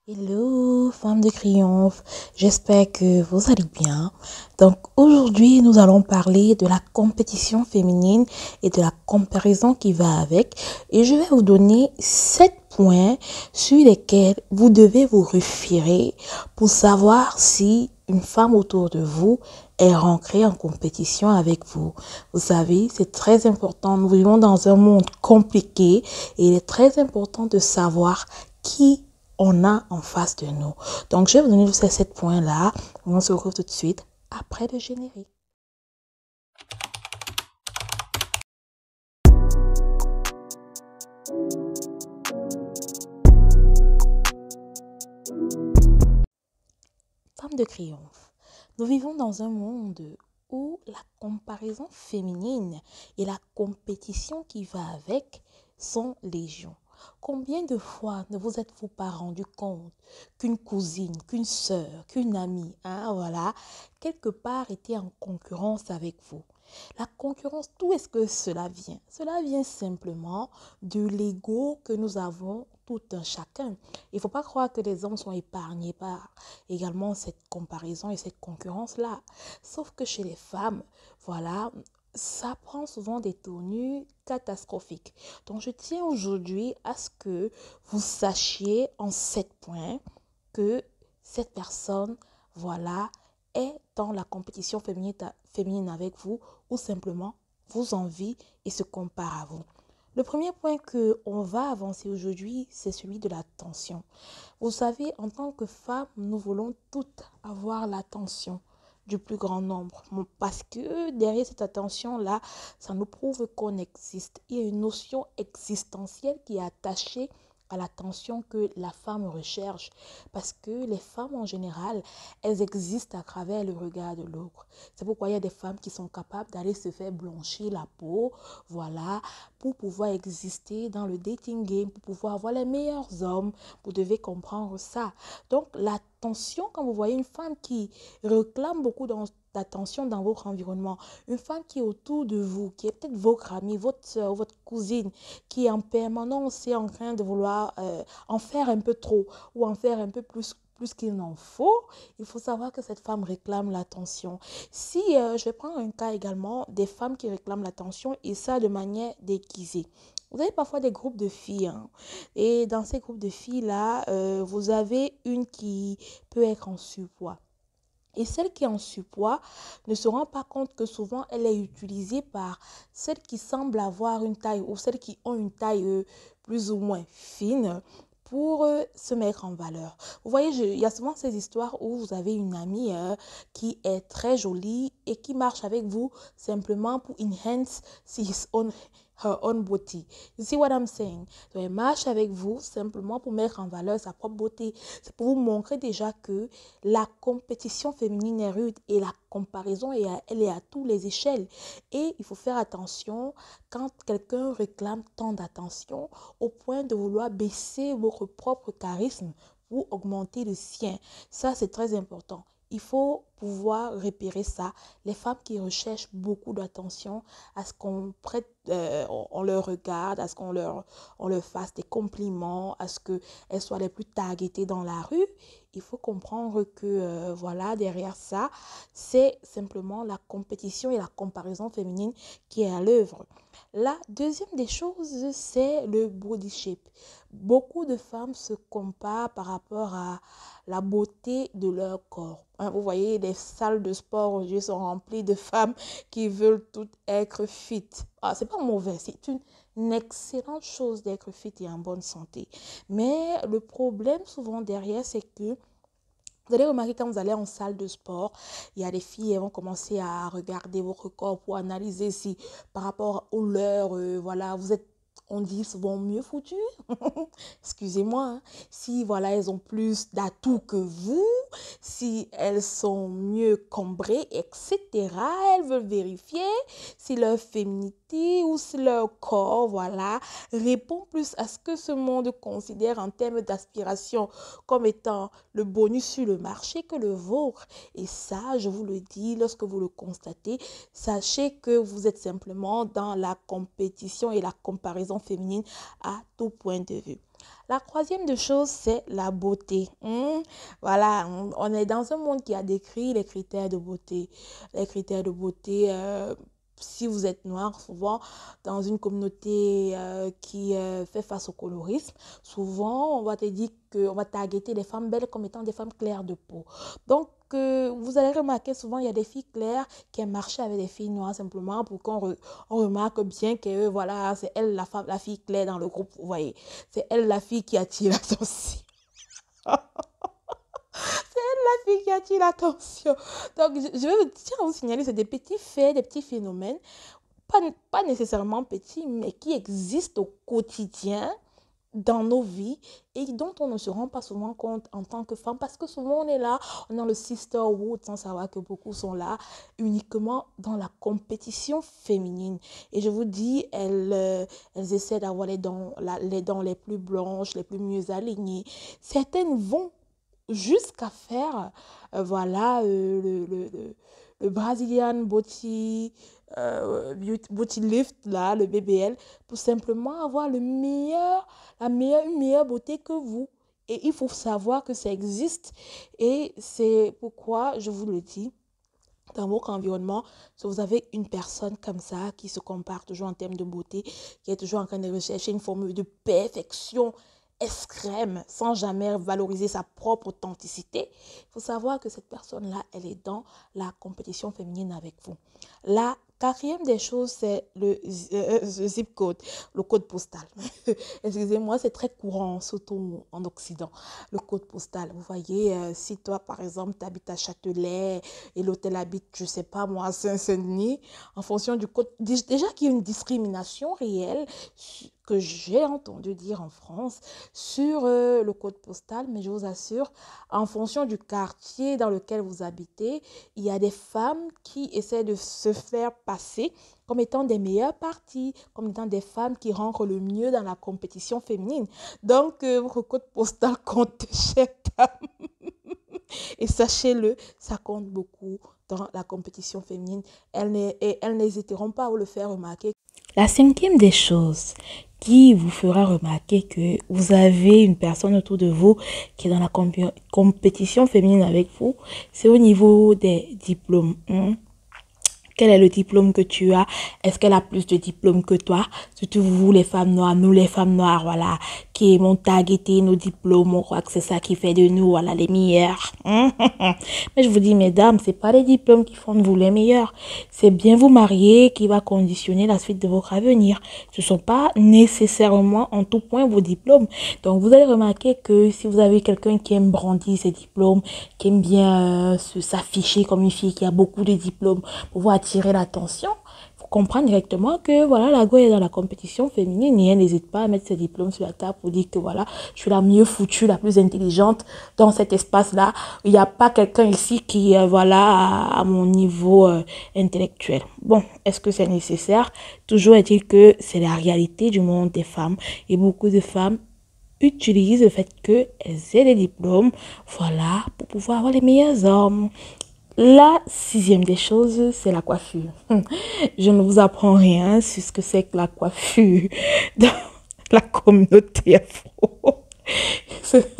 Hello, femme de triomphe, j'espère que vous allez bien. Donc aujourd'hui, nous allons parler de la compétition féminine et de la comparaison qui va avec. Et je vais vous donner 7 points sur lesquels vous devez vous référer pour savoir si une femme autour de vous est rentrée en compétition avec vous. Vous savez, c'est très important. Nous vivons dans un monde compliqué et il est très important de savoir qui on a en face de nous. Donc, je vais vous donner ces 7 points-là. On se retrouve tout de suite après le générique. Femme de triomphe, nous vivons dans un monde où la comparaison féminine et la compétition qui va avec sont légion. Combien de fois ne vous êtes-vous pas rendu compte qu'une cousine, qu'une sœur, qu'une amie, voilà, quelque part était en concurrence avec vous? La concurrence, d'où est-ce que cela vient? Cela vient simplement de l'ego que nous avons tout un chacun. Il ne faut pas croire que les hommes sont épargnés par également cette comparaison et cette concurrence-là. Sauf que chez les femmes, voilà, ça prend souvent des tournures catastrophiques. Donc, je tiens aujourd'hui à ce que vous sachiez en 7 points que cette personne, voilà, est dans la compétition féminine avec vous ou simplement vous envie et se compare à vous. Le premier point qu'on va avancer aujourd'hui, c'est celui de l'attention. Vous savez, en tant que femme, nous voulons toutes avoir l'attention du plus grand nombre. Parce que derrière cette attention-là, ça nous prouve qu'on existe. Il y a une notion existentielle qui est attachée à l'attention que la femme recherche. Parce que les femmes en général, elles existent à travers le regard de l'autre. C'est pourquoi il y a des femmes qui sont capables d'aller se faire blanchir la peau, voilà, pour pouvoir exister dans le dating game, pour pouvoir avoir les meilleurs hommes. Vous devez comprendre ça. Donc, l'attention, quand vous voyez une femme qui réclame beaucoup d'attention dans votre environnement, une femme qui est autour de vous, qui est peut-être votre amie, votre soeur, votre cousine, qui est en permanence et en train de vouloir en faire un peu trop ou en faire un peu plus qu'il n'en faut, il faut savoir que cette femme réclame l'attention. Si je vais prendre un cas également des femmes qui réclament l'attention et ça de manière déguisée. Vous avez parfois des groupes de filles, hein, et dans ces groupes de filles-là, vous avez une qui peut être en surpoids. Et celle qui est en surpoids ne se rend pas compte que souvent elle est utilisée par celles qui semblent avoir une taille ou celles qui ont une taille plus ou moins fine pour se mettre en valeur. Vous voyez, il y a souvent ces histoires où vous avez une amie qui est très jolie et qui marche avec vous simplement pour enhance her own beauty. You see what I'm saying? Donc, elle marche avec vous simplement pour mettre en valeur sa propre beauté. C'est pour vous montrer déjà que la compétition féminine est rude et la comparaison, elle est à tous les échelles. Et il faut faire attention quand quelqu'un réclame tant d'attention au point de vouloir baisser votre propre charisme pour augmenter le sien. Ça, c'est très important. Il faut pouvoir repérer ça. Les femmes qui recherchent beaucoup d'attention, à ce qu'on prête, on leur regarde, à ce on leur fasse des compliments, à ce qu'elles soient les plus targetées dans la rue, il faut comprendre que voilà, derrière ça, c'est simplement la compétition et la comparaison féminine qui est à l'œuvre. La deuxième des choses, c'est le body shape. Beaucoup de femmes se comparent par rapport à la beauté de leur corps. Hein, vous voyez, les salles de sport aujourd'hui sont remplies de femmes qui veulent toutes être fit. Ah, c'est pas mauvais, c'est une excellente chose d'être fit et en bonne santé. Mais le problème souvent derrière, c'est que vous allez remarquer quand vous allez en salle de sport, il y a des filles, elles vont commencer à regarder votre corps pour analyser si par rapport au leur, voilà, vous êtes, on dit souvent mieux foutu. Excusez-moi, hein. Si voilà, elles ont plus d'atouts que vous, si elles sont mieux cambrées, etc. Elles veulent vérifier si leur féminité ou si leur corps, voilà, répond plus à ce que ce monde considère en termes d'aspiration comme étant le bonus sur le marché que le vôtre. Et ça, je vous le dis, lorsque vous le constatez, sachez que vous êtes simplement dans la compétition et la comparaison féminine à tout point de vue. La troisième des choses, c'est la beauté. Voilà, on est dans un monde qui a décrit les critères de beauté. Les critères de beauté, si vous êtes noir, souvent dans une communauté qui fait face au colorisme, souvent on va te dire qu'on va targeter les femmes belles comme étant des femmes claires de peau. Donc, vous allez remarquer souvent il y a des filles claires qui aiment marcher avec des filles noires simplement pour on remarque bien que voilà, c'est elle la fille claire dans le groupe, vous voyez. C'est elle la fille qui attire l'attention. La fille qui attire l'attention. Donc, tiens à vous signaler, c'est des petits faits, des petits phénomènes, pas nécessairement petits, mais qui existent au quotidien dans nos vies et dont on ne se rend pas souvent compte en tant que femme parce que souvent on est là, on est dans le sisterhood sans savoir que beaucoup sont là uniquement dans la compétition féminine. Et je vous dis, elles essaient d'avoir les dents les plus blanches, les plus mieux alignées. Certaines vont jusqu'à faire, voilà, le Brazilian Body Lift, là, le BBL, pour simplement avoir une meilleure beauté que vous. Et il faut savoir que ça existe. Et c'est pourquoi je vous le dis. Dans votre environnement, si vous avez une personne comme ça qui se compare toujours en termes de beauté, qui est toujours en train de rechercher une forme de perfection extrême sans jamais valoriser sa propre authenticité, il faut savoir que cette personne-là, elle est dans la compétition féminine avec vous. La quatrième des choses, c'est le zip code, le code postal. Excusez-moi, c'est très courant, surtout en Occident, le code postal. Vous voyez, si toi, par exemple, tu habites à Châtelet et l'hôtel habite, je ne sais pas moi, à Saint-Denis, en fonction du code, déjà qu'il y a une discrimination réelle que j'ai entendu dire en France sur le code postal, mais je vous assure, en fonction du quartier dans lequel vous habitez, il y a des femmes qui essaient de se faire passer comme étant des meilleures parties, comme étant des femmes qui rentrent le mieux dans la compétition féminine. Donc, votre code postal compte, chère dame. Et sachez-le, ça compte beaucoup dans la compétition féminine. Elles n'hésiteront pas à vous le faire remarquer. La cinquième des choses qui vous fera remarquer que vous avez une personne autour de vous qui est dans la compétition féminine avec vous, c'est au niveau des diplômes. Quel est le diplôme que tu as? Est-ce qu'elle a plus de diplômes que toi? Surtout vous, les femmes noires, nous les femmes noires, voilà, qui aimons targeter nos diplômes, on croit que c'est ça qui fait de nous, voilà, les meilleurs. Mais je vous dis, mesdames, c'est pas les diplômes qui font de vous les meilleurs. C'est bien vous marier qui va conditionner la suite de votre avenir. Ce ne sont pas nécessairement en tout point vos diplômes. Donc, vous allez remarquer que si vous avez quelqu'un qui aime brandir ses diplômes, qui aime bien s'afficher comme une fille qui a beaucoup de diplômes, pour pouvoir attirer l'attention, il faut comprendre directement que voilà, la go est dans la compétition féminine et elle n'hésite pas à mettre ses diplômes sur la table pour dire que voilà, je suis la mieux foutue, la plus intelligente dans cet espace-là. Il n'y a pas quelqu'un ici qui voilà à mon niveau intellectuel. Bon, est-ce que c'est nécessaire? Toujours est-il que c'est la réalité du monde des femmes et beaucoup de femmes utilisent le fait qu'elles aient des diplômes, voilà, pour pouvoir avoir les meilleurs hommes. La sixième des choses, c'est la coiffure. Je ne vous apprends rien sur ce que c'est que la coiffure dans la communauté afro. C'est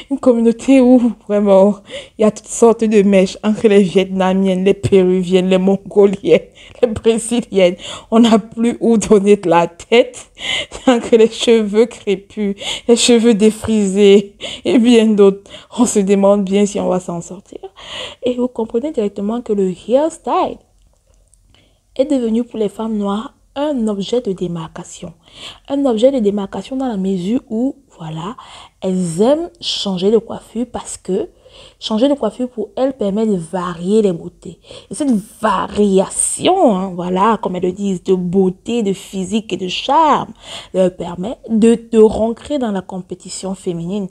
une communauté où vraiment il y a toutes sortes de mèches entre les Vietnamiennes, les Péruviennes, les Mongoliennes, les Brésiliennes. On n'a plus où donner de la tête entre les cheveux crépus, les cheveux défrisés et bien d'autres. On se demande bien si on va s'en sortir. Et vous comprenez directement que le hairstyle est devenu pour les femmes noires un objet de démarcation. Un objet de démarcation dans la mesure où, voilà, elles aiment changer de coiffure parce que changer de coiffure pour elles permet de varier les beautés. Et cette variation, hein, voilà, comme elles le disent, de beauté, de physique et de charme, leur permet de te rentrer dans la compétition féminine.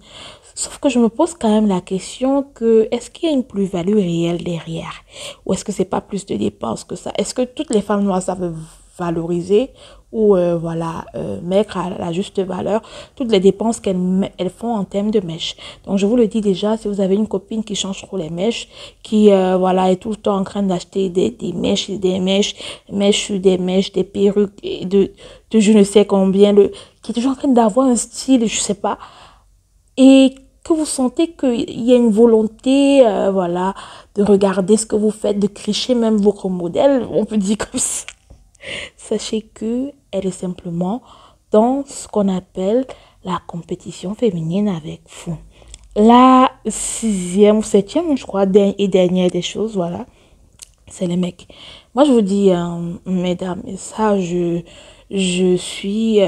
Sauf que je me pose quand même la question que est-ce qu'il y a une plus-value réelle derrière? Ou est-ce que c'est pas plus de dépenses que ça? Est-ce que toutes les femmes noires savent valoriser ou voilà mettre à la juste valeur toutes les dépenses qu'elles font en termes de mèches? Donc je vous le dis déjà, si vous avez une copine qui change trop les mèches, qui voilà est tout le temps en train d'acheter des mèches, des mèches, des perruques et de je ne sais combien, qui est toujours en train d'avoir un style, je sais pas, et que vous sentez qu'il y a une volonté, voilà, de regarder ce que vous faites, de tricher même votre modèle, on peut dire comme ça. Sachez que elle est simplement dans ce qu'on appelle la compétition féminine avec vous. La sixième ou septième, je crois, et dernière des choses, voilà, c'est les mecs. Moi, je vous dis, mesdames, et ça, je suis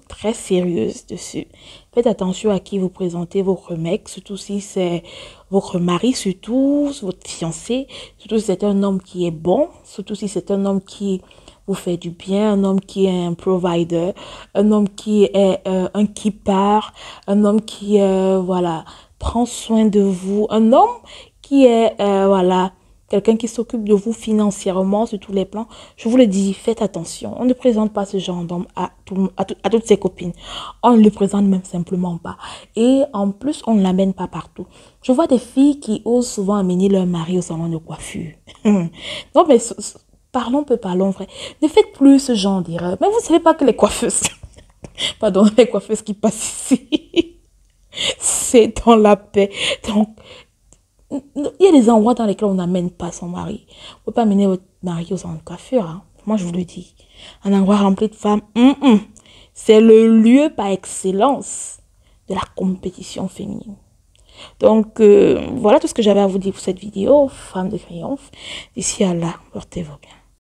très sérieuse dessus. Faites attention à qui vous présentez votre mec, surtout si c'est votre mari, surtout votre fiancé, surtout si c'est un homme qui est bon, surtout si c'est un homme qui vous fait du bien, un homme qui est un provider, un homme qui est un keeper, un homme qui, voilà, prend soin de vous, un homme qui est, voilà, quelqu'un qui s'occupe de vous financièrement sur tous les plans. Je vous le dis, faites attention. On ne présente pas ce genre d'homme à toutes ses copines. On ne le présente même simplement pas. Et en plus, on ne l'amène pas partout. Je vois des filles qui osent souvent amener leur mari au salon de coiffure. Non, mais parlons vrai. Ne faites plus ce genre d'erreur. Mais vous ne savez pas que les coiffeuses, pardon, les coiffeuses qui passent ici, c'est dans la paix. Donc, il y a des endroits dans lesquels on n'amène pas son mari. Vous ne pouvez pas amener votre mari au salon de coiffure. Hein. Moi, je vous le dis. Un endroit rempli de femmes, c'est le lieu par excellence de la compétition féminine. Donc, voilà tout ce que j'avais à vous dire pour cette vidéo. Femmes de triomphe. D'ici à là, portez-vous bien.